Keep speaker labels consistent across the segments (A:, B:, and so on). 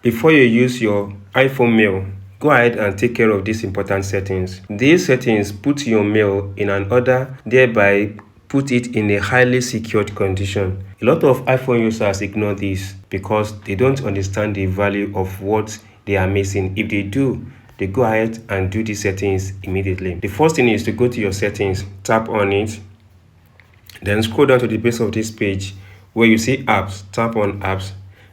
A: Before you use your iPhone mail, go ahead and take care of these important settings. These settings put your mail in an order, thereby put it in a highly secured condition. A lot of iPhone users ignore this because they don't understand the value of what they are missing. If they do, they go ahead and do these settings immediately. The first thing is to go to your settings, tap on it, then scroll down to the base of this page where you see apps, tap on apps.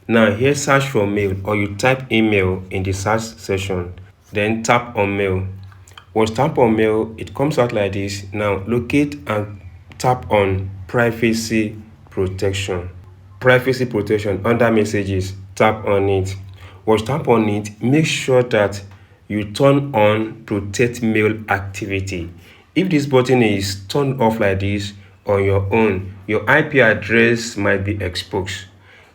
A: Now here search for mail, or you type email in the search section, then tap on mail. Once tap on mail, it comes out like this. Now locate and tap on privacy protection. Privacy protection under messages, tap on it. Once tap on it, make sure that you turn on protect mail activity. If this button is turned off like this on your own, your IP address might be exposed.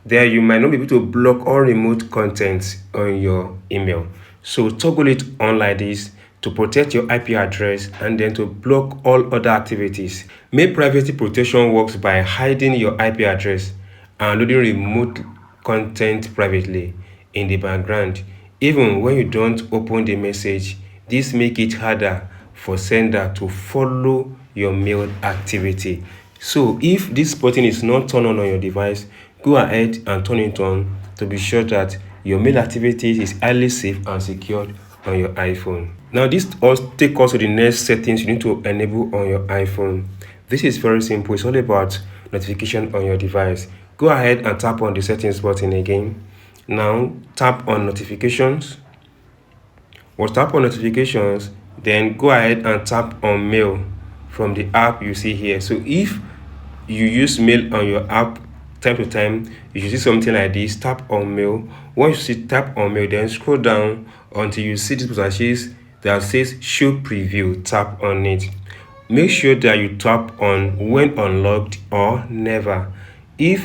A: There you might not be able to block or remove content on your email. So toggle it on like this to protect your IP address and then to block all other activities. Mail privacy protection works by hiding your IP address and loading remote content privately in the background. Even when you don't open the message, this makes it harder for sender to follow your mail activity. So if this button is not turned on your device, go ahead and turn it on to be sure that your mail activities is highly safe and secured on your iPhone. Now this also takes us to the next settings you need to enable on your iPhone. This is very simple. It's all about notification on your device. Go ahead and tap on the settings button again. Now tap on notifications. Once tap on notifications, then go ahead and tap on mail from the app you see here. So if you use mail on your app time to time, you should see something like this. Tap on mail. Once you see tap on mail, then scroll down until you see this button that says show preview. Tap on it. Make sure that you tap on when unlocked or never. If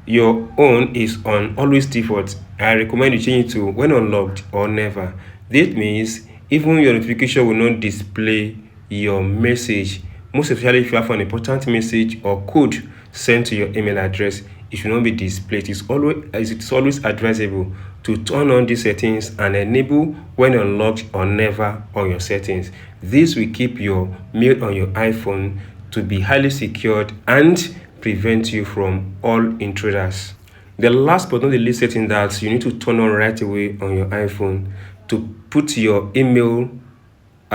A: your own is on always default, I recommend you change it to when unlocked or never. This means even your notification will not display your message, most especially if you have an important message or code sent to your email address. It should not be displayed. It's always advisable to turn on these settings and enable when unlocked or never on your settings. This will keep your mail on your iPhone to be highly secured and prevent you from all intruders. The last but not the least setting that you need to turn on right away on your iPhone to put your email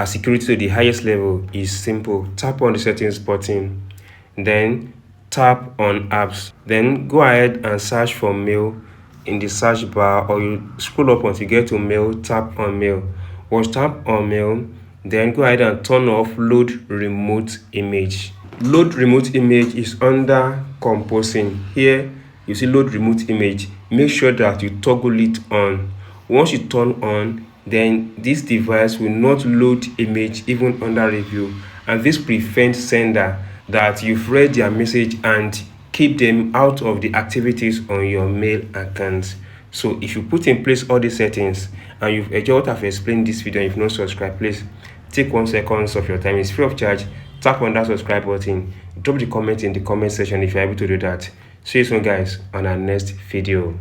A: security to the highest level is simple. Tap on the settings button, then tap on apps, then go ahead and search for mail in the search bar, or you scroll up until you get to mail. Tap on mail. Once tap on mail, then go ahead and turn off load remote image. Load remote image is under composing. Here you see load remote image. Make sure that you toggle it on. Once you turn on, then this device will not load image even under review, and this prevents sender that you've read their message and keep them out of the activities on your mail account. So if you put in place all these settings and you've enjoyed what I've explained in this video and you've not subscribed, please take 1 second of your time. It's free of charge. Tap on that subscribe button. Drop the comment in the comment section if you're able to do that. See you soon guys on our next video.